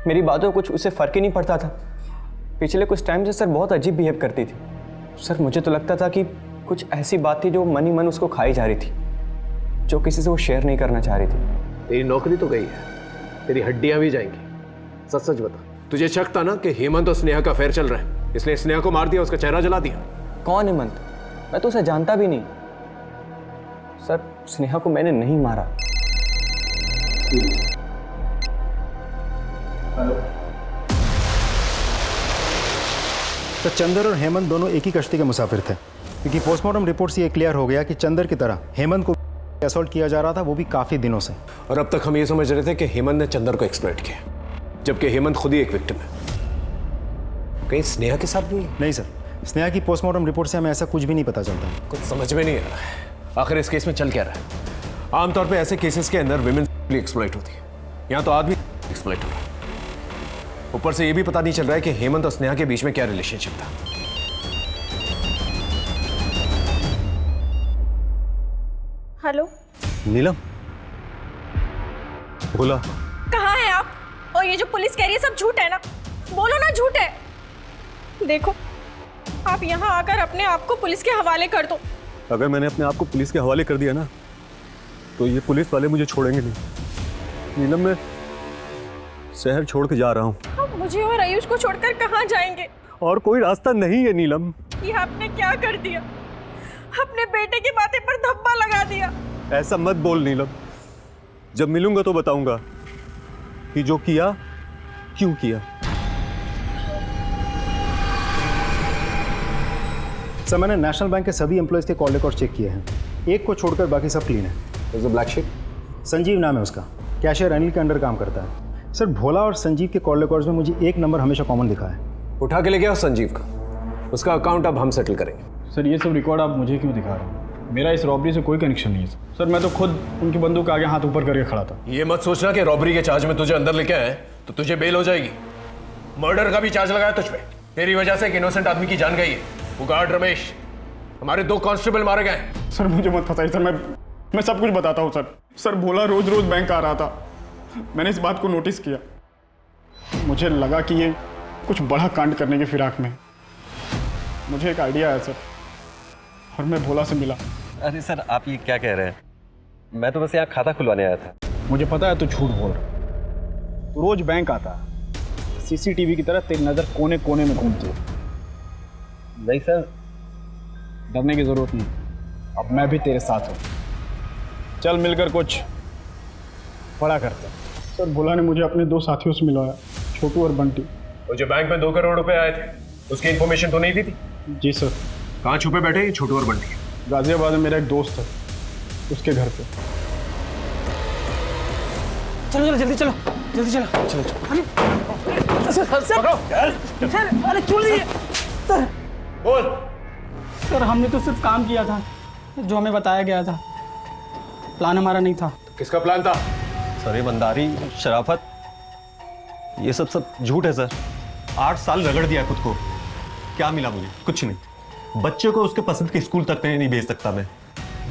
मेरी बातों को कुछ उसे फर्क ही नहीं पड़ता था। पिछले कुछ टाइम से सर बहुत अजीब बिहेव करती थी। सर मुझे तो लगता था कि कुछ ऐसी बात थी जो मन ही मन उसको खाई जा रही थी, जो किसी से वो शेयर नहीं करना चाह रही थी। तेरी नौकरी तो गई है, तेरी हड्डियां भी जाएंगी। सच सच बता, तुझे शक था ना कि हेमंत और स्नेहा का अफेयर चल रहा है, इसलिए स्नेहा को मार दिया, उसका चेहरा जला दिया? कौन हेमंत? मैं तो उसे जानता भी नहीं। सर स्नेहा को मैंने नहीं मारा। हेलो। तो चंदर और हेमंत दोनों एक ही कश्ती के मुसाफिर थे, क्योंकि पोस्टमार्टम रिपोर्ट से ये क्लियर हो गया कि चंदर की तरह हेमंत को असॉल्ट किया जा रहा था, वो भी काफी दिनों से। और अब तक हम ये समझ रहे थे कि हेमंत ने चंदर को एक्सप्लॉइट किया, जबकि हेमंत खुद ही एक विक्टिम है। कहीं स्नेहा के साथ भी? नहीं सर, स्नेहा की पोस्टमार्टम रिपोर्ट से हमें ऐसा कुछ भी नहीं पता चलता। कुछ समझ में नहीं आ रहा है, आखिर इस केस में चल क्या रहा है? आमतौर पे ऐसे केसेस के अंदर विमेन एक्सप्लॉइट होती है, यहाँ तो आदमी एक्सप्लॉइट हो रहा है। ऊपर से ये भी पता नहीं चल रहा है कि हेमंत और स्नेहा के बीच में क्या रिलेशनशिप था। हेलो नीलम, बोला कहाँ हैं आप? और ये जो पुलिस कह रही है सब झूठ है ना? बोलो ना झूठ है। देखो आप यहाँ आकर अपने आप को पुलिस के हवाले कर दो। अगर मैंने अपने आप को पुलिस के हवाले कर दिया ना, तो ये पुलिस वाले मुझे छोड़ेंगे नहीं। नीलम, मैं शहर छोड़ के जा रहा हूँ। आप मुझे और आयुष को छोड़कर कहाँ जाएंगे? और कोई रास्ता नहीं है नीलम। ये आपने क्या कर दिया? अपने बेटे की बातें पर धब्बा लगा दिया। ऐसा मत बोल नीलम, जब मिलूंगा तो बताऊंगा कि जो किया क्यों किया। सर मैंने नेशनल बैंक के सभी एम्प्लॉयज के कॉल रिकॉर्ड चेक किए हैं, एक को छोड़कर बाकी सब क्लीन है। Black sheep? संजीव नाम है उसका, कैशियर अनिल के अंडर काम करता है। सर भोला और संजीव के कॉल रिकॉर्ड्स में मुझे एक नंबर हमेशा कॉमन दिखा है। उठा के ले गया संजीव का, उसका अकाउंट अब हम सेटल करेंगे। सर ये सब रिकॉर्ड आप मुझे क्यों दिखा रहे हैं? मेरा इस रॉबरी से कोई कनेक्शन नहीं है सर। मैं तो खुद उनकी बंदूक आगे हाथ ऊपर करके खड़ा था। ये मत सोचना कि रॉबरी के चार्ज में तुझे अंदर लेके आए तो तुझे बेल हो जाएगी। मर्डर का भी चार्ज लगाया तुझ पे, तेरी वजह से एक इनोसेंट आदमी की जान गई है। वो गार्ड रमेश, हमारे 2 कांस्टेबल मारे गए। सर मुझे मत फंसाइए सर, मैं सब कुछ बताता हूँ सर। सर भोला रोज रोज बैंक आ रहा था, मैंने इस बात को नोटिस किया। मुझे लगा कि ये कुछ बड़ा कांड करने की फिराक में। मुझे एक आइडिया आया सर और मैं भोला से मिला। अरे सर आप ये क्या कह रहे हैं? मैं तो बस यहाँ खाता खुलवाने आया था। मुझे पता है तू झूठ बोल रहा, तू रोज बैंक आता है, सीसीटीवी की तरह तेरी नजर कोने कोने में घूमती है। नहीं सर, डरने की जरूरत नहीं, अब मैं भी तेरे साथ हूँ। चल मिलकर कुछ बड़ा करते हैं। सर भोला ने मुझे अपने 2 साथियों से मिलवाया, छोटू और बंटी। वो जो बैंक में 2 करोड़ रुपए आए थे, उसकी इन्फॉर्मेशन तो नहीं दी थी? जी सर। कहाँ छुपे बैठे ये छोटू और बंटी? गाजियाबाद में मेरा एक दोस्त है, उसके घर पे। चलो चलो जल्दी चलो, जल्दी चलो चलो सर अरे छोड़ दीजिए सर। बोल। सर हमने तो सिर्फ काम किया था जो हमें बताया गया था, प्लान हमारा नहीं था। किसका प्लान था? सर ईमानदारी, शराफत, ये सब झूठ है सर। 8 साल रगड़ दिया खुद को, क्या मिला मुझे? कुछ नहीं। बच्चे को उसके पसंद के स्कूल तक नहीं भेज सकता मैं।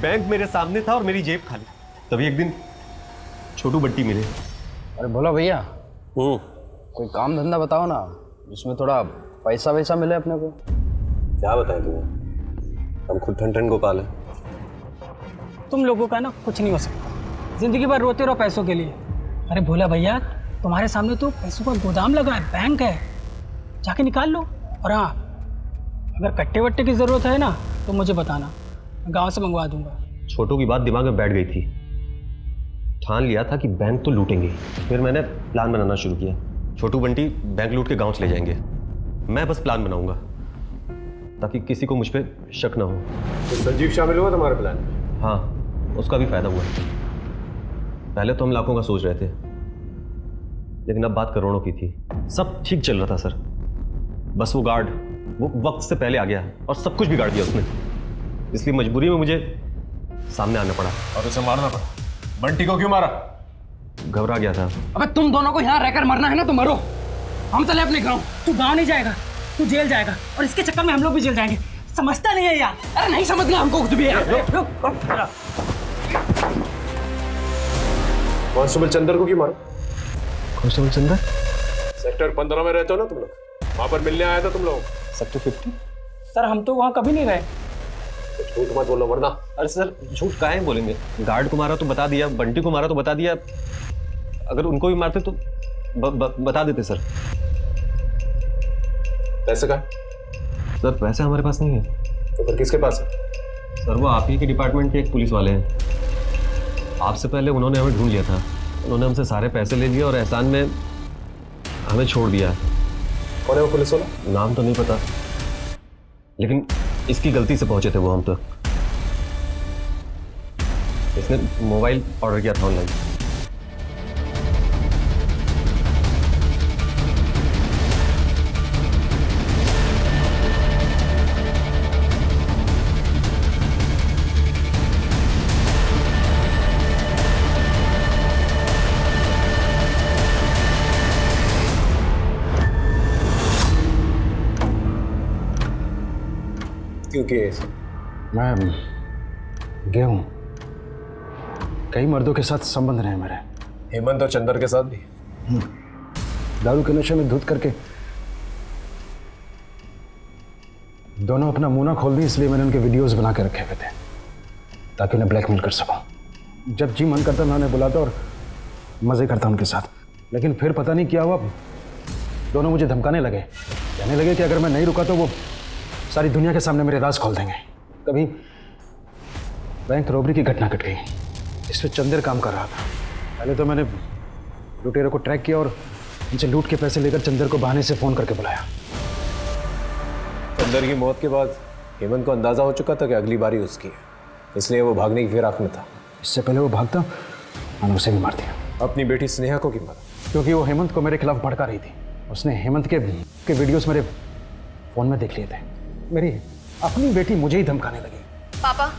बैंक मेरे सामने था और मेरी जेब खाली। तभी एक दिन छोटू बंटी मिले। अरे भोला भैया, कोई काम धंधा बताओ ना जिसमें थोड़ा पैसा वैसा मिले अपने को। क्या बताएं तुम्हें, हम खुद ठन गोपाल है। तुम लोगों का ना कुछ नहीं हो सकता, जिंदगी भर रोते रहो पैसों के लिए। अरे भोला भैया, तुम्हारे सामने तो पैसों का गोदाम लगा है, बैंक है, जाके निकाल लो। और हाँ, अगर कट्टे वट्टे की जरूरत है ना तो मुझे बताना, गांव से मंगवा दूंगा। छोटू की बात दिमाग में बैठ गई थी, ठान लिया था कि बैंक तो लूटेंगे। फिर मैंने प्लान बनाना शुरू किया। छोटू बंटी बैंक लूट के गांव चले जाएंगे, मैं बस प्लान बनाऊंगा ताकि किसी को मुझ पर शक ना हो। तो संजीव शामिल हुआ तुम्हारे प्लान में? हाँ, उसका भी फायदा हुआ। पहले तो हम लाखों का सोच रहे थे, लेकिन अब बात करोड़ों की थी। सब ठीक चल रहा था सर, बस वो गार्ड वो वक्त से पहले आ गया और सब कुछ बिगाड़ दिया उसने। इसलिए मजबूरी में मुझे सामने आना पड़ा। और उसे मारना पड़ा। बंटी को क्यों मारा? घबरा गया था। अबे तुम दोनों को यहाँ रहकर मरना है ना तो मरो, हम चले अपने गांव। तू गांव नहीं जाएगा, तू जेल जाएगा और इसके चक्कर में हम लोग भी जेल जाएंगे। समझता नहीं है यार। अरे नहीं समझ गया हमको कुछ भी यार। कांस्टेबल चंदर को क्यों मारा? कांस्टेबल चंदर? सेक्टर 15 में रहते हो ना तुम लोग, वहां पर मिलने आया था तुम लोग। सेक्टर 50? सर हम तो वहाँ कभी नहीं रहे। झूठ मत बोलो वरना। अरे सर झूठ काहे बोलेंगे? गार्ड को मारा तो बता दिया, बंटी को मारा तो बता दिया, अगर उनको भी मारते तो बता देते सर। पैसे का? सर पैसे हमारे पास नहीं है। तो फिर किसके पास है? सर वो आप ही के डिपार्टमेंट के एक पुलिस वाले हैं, आपसे पहले उन्होंने हमें ढूंढ लिया था, उन्होंने हमसे सारे पैसे ले लिए और एहसान में हमें छोड़ दिया। कौन है वो पुलिस वाला? नाम तो नहीं पता, लेकिन इसकी गलती से पहुंचे थे वो हम तक। इसने मोबाइल ऑर्डर किया था ऑनलाइन। क्योंकि मैं गया हूँ, कई मर्दों के साथ संबंध रहे मेरे। हेमंत और चंदर के साथ भी? दारू के नशे में धुत करके दोनों अपना मुंह ना खोल दी, इसलिए मैंने उनके वीडियोस बना के रखे हुए थे ताकि उन्हें ब्लैकमेल कर सकूं। जब जी मन करता मैं उन्हें बुलाता और मजे करता उनके साथ, लेकिन फिर पता नहीं क्या हुआ, दोनों मुझे धमकाने लगे, कहने लगे कि अगर मैं नहीं रुका तो वो सारी दुनिया के सामने मेरे राज खोल देंगे। कभी बैंक रॉबरी की घटना घट गई, इस पे चंदर काम कर रहा था। पहले तो मैंने लुटेरों को ट्रैक किया और उनसे लूट के पैसे लेकर चंदर को बहाने से फोन करके बुलाया। चंदर की मौत के बाद हेमंत को अंदाजा हो चुका था कि अगली बारी उसकी है, इसलिए वो भागने की फिराक में था। इससे पहले वो भागता मैंने उसे भी मार दिया। अपनी बेटी स्नेहा को क्यों मारा? क्योंकि वो हेमंत को मेरे खिलाफ भड़का रही थी। उसने हेमंत के वीडियोस मेरे फोन में देख लिए थे। मेरी अपनी बेटी मुझे ही धमकाने लगी। पापा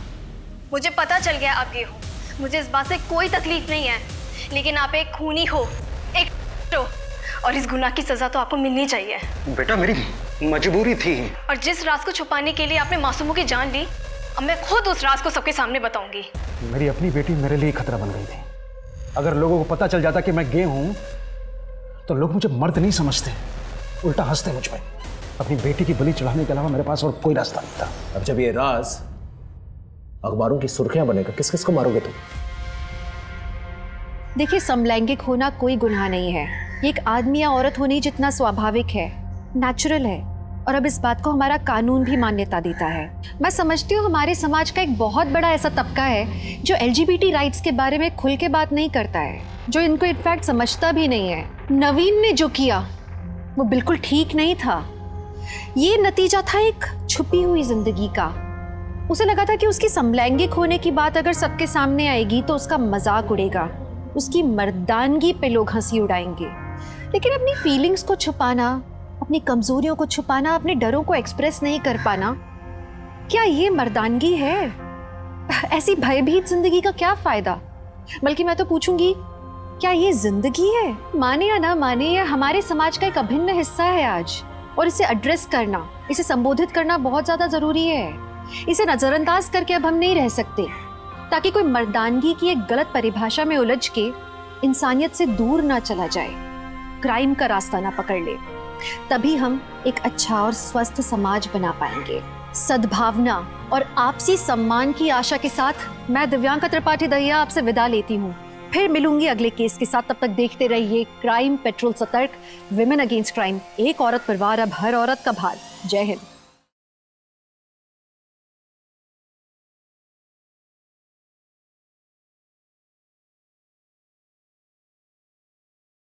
मुझे पता चल गया आप ये हो, मुझे इस बात से कोई तकलीफ नहीं है, लेकिन आप एक खूनी हो, एक हो, और इस गुनाह की सजा तो आपको मिलनी चाहिए। बेटा मेरी मजबूरी थी। और जिस राज को छुपाने के लिए आपने मासूमों की जान ली, अब मैं खुद उस राज को सबके सामने बताऊंगी। मेरी अपनी बेटी मेरे लिए खतरा बन गई थी। अगर लोगों को पता चल जाता कि मैं गे हूं तो लोग मुझे मर्द नहीं समझते, उल्टा हंसते मुझ पे। अपनी बेटी की बलि चढ़ाने के अलावा मेरे पास और कोई रास्ता नहीं था। अब जब ये राज अखबारों की सुर्खियां बनेगा, किस किस को मारोगे तुम? देखिए समलैंगिक होना कोई गुनाह नहीं है, ये एक आदमी या औरत होने जितना स्वाभाविक है, नेचुरल है, और अब इस बात को हमारा कानून भी मान्यता देता है। मैं समझती हूँ हमारे समाज का एक बहुत बड़ा ऐसा तबका है जो LGBT राइट्स के बारे में खुल के बात नहीं करता है, जो इनको इनफैक्ट समझता भी नहीं है। नवीन ने जो किया वो बिल्कुल ठीक नहीं था। ये नतीजा था एक छुपी हुई जिंदगी का। उसे लगा था कि उसकी समलैंगिक होने की बात अगर सबके सामने आएगी तो उसका मजाक उड़ेगा, उसकी मर्दानगी पे लोग हंसी उड़ाएंगे। लेकिन अपनी फीलिंग्स को छुपाना, अपनी कमजोरियों को छुपाना, अपने डरों को एक्सप्रेस नहीं कर पाना, क्या ये मर्दानगी है? ऐसी भयभीत जिंदगी का क्या फायदा? बल्कि मैं तो पूछूंगी, क्या ये जिंदगी है? माने या ना माने, ये हमारे समाज का एक अभिन्न हिस्सा है आज, और इसे एड्रेस करना, इसे संबोधित करना बहुत ज्यादा जरूरी है। इसे नजरअंदाज करके अब हम नहीं रह सकते, ताकि कोई मर्दानगी की एक गलत परिभाषा में उलझ के इंसानियत से दूर ना चला जाए, क्राइम का रास्ता ना पकड़ ले। तभी हम एक अच्छा और स्वस्थ समाज बना पाएंगे। सद्भावना और आपसी सम्मान की आशा के साथ मैं दिव्यांका त्रिपाठी दहिया आपसे विदा लेती हूँ। फिर मिलूंगी अगले केस के साथ, तब तक देखते रहिए क्राइम पेट्रोल सतर्क, विमेन अगेंस्ट क्राइम, एक औरत पर वार अब हर औरत का भार। जय हिंद।